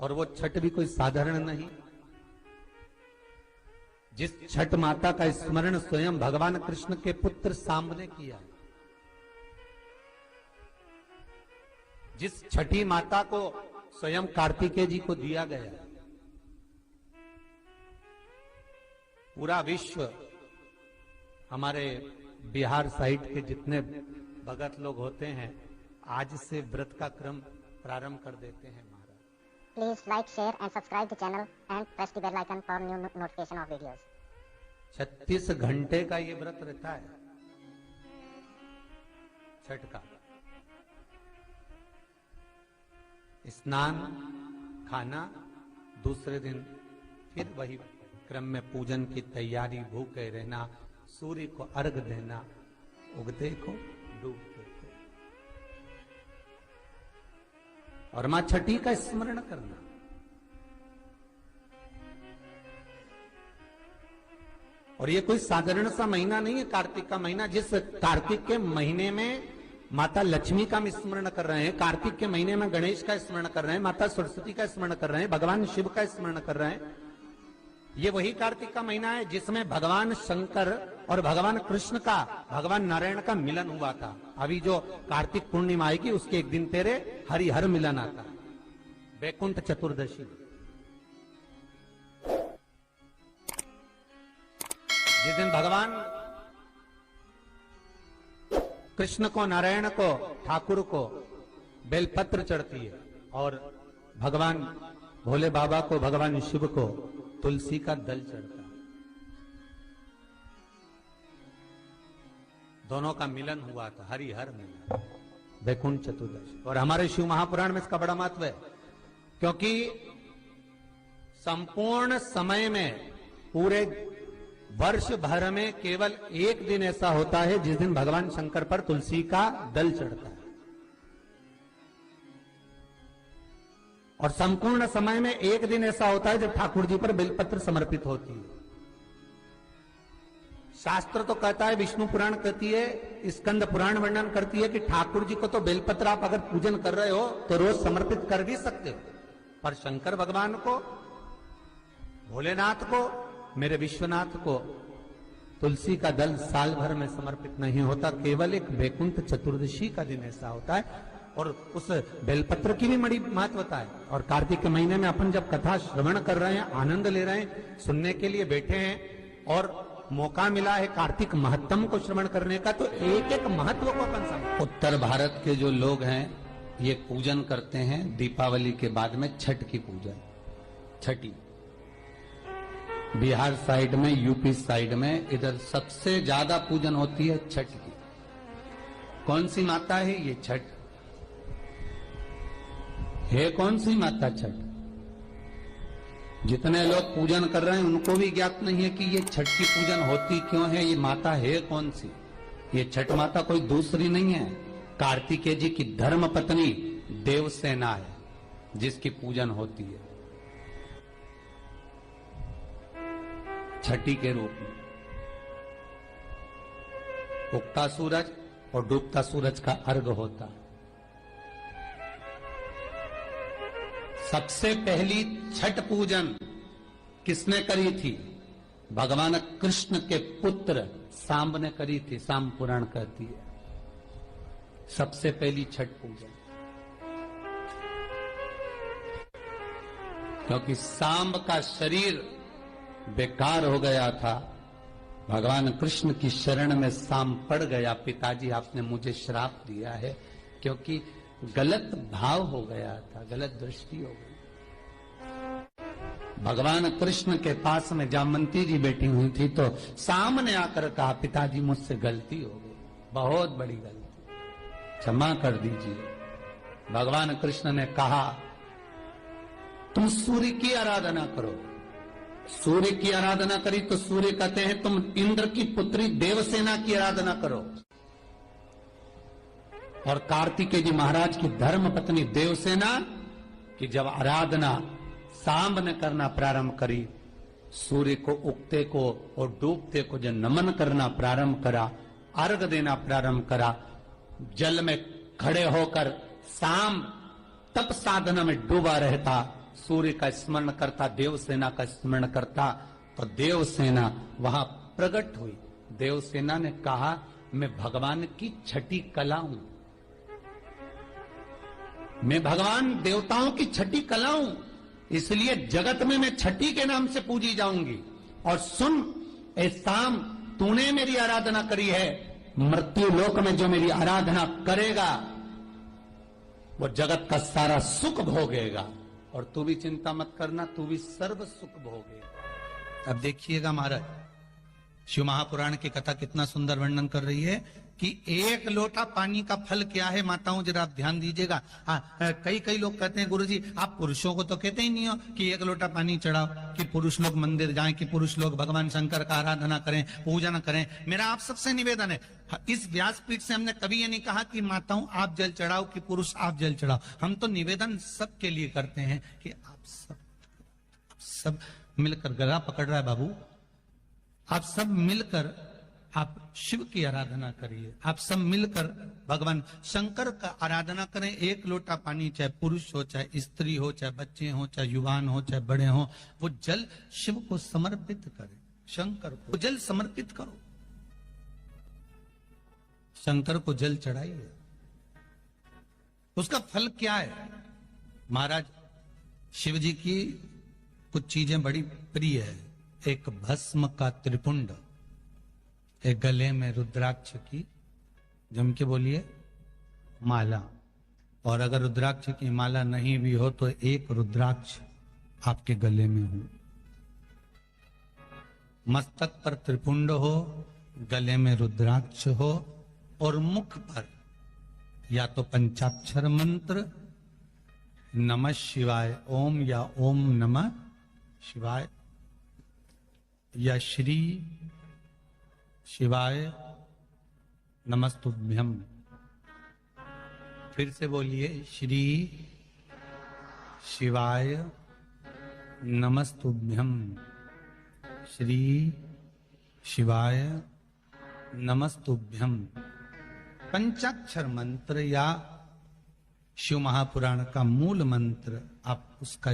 और वो छठ भी कोई साधारण नहीं। जिस छठ माता का स्मरण स्वयं भगवान कृष्ण के पुत्र सांब ने किया, जिस छठी माता को स्वयं कार्तिकेय जी को दिया गया, पूरा विश्व, हमारे बिहार साइड के जितने भगत लोग होते हैं आज से व्रत का क्रम प्रारंभ कर देते हैं। महाराज please like, share and subscribe the channel and press the bell icon for new notification of videos. 36 घंटे का ये व्रत रहता है छठ का। स्नान, खाना, दूसरे दिन फिर वही क्रम में पूजन की तैयारी, भूखे रहना, सूर्य को अर्घ देना, उगते को डूबते को, और मां छठी का स्मरण करना। और ये कोई साधारण सा महीना नहीं है कार्तिक का महीना। जिस कार्तिक के महीने में माता लक्ष्मी का हम स्मरण कर रहे हैं, कार्तिक के महीने में गणेश का स्मरण कर रहे हैं, माता सरस्वती का स्मरण कर रहे हैं, भगवान शिव का स्मरण कर रहे हैं, ये वही कार्तिक का महीना है जिसमें भगवान शंकर और भगवान कृष्ण का, भगवान नारायण का मिलन हुआ था। अभी जो कार्तिक पूर्णिमा आएगी उसके एक दिन तेरे हरिहर मिलन आता है, वैकुंठ चतुर्दशी। जिस दिन भगवान कृष्ण को, नारायण को, ठाकुर को बेलपत्र चढ़ती है और भगवान भोले बाबा को, भगवान शिव को तुलसी का दल चढ़ता है। दोनों का मिलन हुआ था, हरिहर मिलन, वैकुंठ चतुर्दशी। और हमारे शिव महापुराण में इसका बड़ा महत्व है, क्योंकि संपूर्ण समय में, पूरे वर्ष भर में केवल एक दिन ऐसा होता है जिस दिन भगवान शंकर पर तुलसी का दल चढ़ता है। और संपूर्ण समय में एक दिन ऐसा होता है जब ठाकुर जी पर बेलपत्र समर्पित होती है। शास्त्र तो कहता है, विष्णु पुराण कहती है, स्कंद पुराण वर्णन करती है कि ठाकुर जी को तो बेलपत्र आप अगर पूजन कर रहे हो तो रोज समर्पित कर भी सकते हो, पर शंकर भगवान को, भोलेनाथ को, मेरे विश्वनाथ को तुलसी का दल साल भर में समर्पित नहीं होता, केवल एक वैकुंठ चतुर्दशी का दिन ऐसा होता है। और उस बेलपत्र की भी बड़ी महत्वता है। और कार्तिक के महीने में अपन जब कथा श्रवण कर रहे हैं, आनंद ले रहे हैं, सुनने के लिए बैठे हैं और मौका मिला है कार्तिक महत्तम को श्रवण करने का, तो एक एक महत्व को अपन समझ। उत्तर भारत के जो लोग हैं ये पूजन करते हैं दीपावली के बाद में छठ की पूजन, छठी। बिहार साइड में, यूपी साइड में, इधर सबसे ज्यादा पूजन होती है छठ की। कौन सी माता है ये छठ? है कौन सी माता छठ? जितने लोग पूजन कर रहे हैं उनको भी ज्ञात नहीं है कि ये छठ की पूजन होती क्यों है, ये माता है कौन सी। ये छठ माता कोई दूसरी नहीं है, कार्तिकेय जी की धर्म पत्नी देवसेना है जिसकी पूजन होती है छठी के रूप में। उगता सूरज और डूबता सूरज का अर्घ होता है। सबसे पहली छठ पूजन किसने करी थी? भगवान कृष्ण के पुत्र सांब ने करी थी। सांब पुराण कहती है सबसे पहली छठ पूजन, क्योंकि सांब का शरीर बेकार हो गया था। भगवान कृष्ण की शरण में सांब पड़ गया, पिताजी आपने मुझे श्राप दिया है, क्योंकि गलत भाव हो गया था, गलत दृष्टि हो गई। भगवान कृष्ण के पास में जामवंती जी बैठी हुई थी तो सामने आकर कहा, पिताजी मुझसे गलती हो गई, बहुत बड़ी गलती, क्षमा कर दीजिए। भगवान कृष्ण ने कहा, तुम सूर्य की आराधना करो। सूर्य की आराधना करी तो सूर्य कहते हैं तुम इंद्र की पुत्री देवसेना की आराधना करो। और कार्तिकेय जी महाराज की धर्म पत्नी देवसेना की जब आराधना सांब ने करना प्रारंभ करी, सूर्य को उगते को और डूबते को जब नमन करना प्रारंभ करा, अर्घ देना प्रारंभ करा, जल में खड़े होकर सांब तप साधना में डूबा रहता सूर्य का स्मरण करता, देवसेना का स्मरण करता, तो देवसेना वहां प्रकट हुई। देवसेना ने कहा मैं भगवान की छठी कला हूं, मैं भगवान देवताओं की छठी कला हूं, इसलिए जगत में मैं छठी के नाम से पूजी जाऊंगी। और सुन ए शाम, तूने मेरी आराधना करी है, मृत्यु लोक में जो मेरी आराधना करेगा वो जगत का सारा सुख भोगेगा, और तू भी चिंता मत करना, तू भी सर्व सुख भोगेगा। अब देखिएगा महाराज, शिव महापुराण की कथा कितना सुंदर वर्णन कर रही है कि एक लोटा पानी का फल क्या है। माताओं जरा आप ध्यान दीजिएगा। कई लोग कहते हैं गुरुजी आप पुरुषों को तो कहते ही नहीं हो कि एक लोटा पानी चढ़ाओ, कि पुरुष लोग मंदिर जाएं, कि पुरुष लोग भगवान शंकर का आराधना करें, पूजन करें। मेरा आप सबसे निवेदन है, इस व्यासपीठ से हमने कभी ये नहीं कहा कि माताओं आप जल चढ़ाओ, कि पुरुष आप जल चढ़ाओ। हम तो निवेदन सबके लिए करते हैं कि आप सब मिलकर, गला पकड़ रहा है बाबू, आप सब मिलकर आप शिव की आराधना करिए, आप सब मिलकर भगवान शंकर का आराधना करें। एक लोटा पानी, चाहे पुरुष हो, चाहे स्त्री हो, चाहे बच्चे हो, चाहे युवान हो, चाहे बड़े हो, वो जल शिव को समर्पित करें, शंकर को जल समर्पित करो, शंकर को जल चढ़ाइए। उसका फल क्या है महाराज? शिव जी की कुछ चीजें बड़ी प्रिय है। एक भस्म का त्रिपुंड, एक गले में रुद्राक्ष की, जम के बोलिए, माला, और अगर रुद्राक्ष की माला नहीं भी हो तो एक रुद्राक्ष आपके गले में हो, मस्तक पर त्रिपुंड हो, गले में रुद्राक्ष हो, और मुख पर या तो पंचाक्षर मंत्र नमः शिवाय ओम, या ओम नमः शिवाय, या श्री शिवाय नमस्तुभ्यम। फिर से बोलिए, श्री शिवाय नमस्तुभ्यम, श्री शिवाय नमस्तुभ्यम। पंचाक्षर मंत्र या शिव महापुराण का मूल मंत्र आप उसका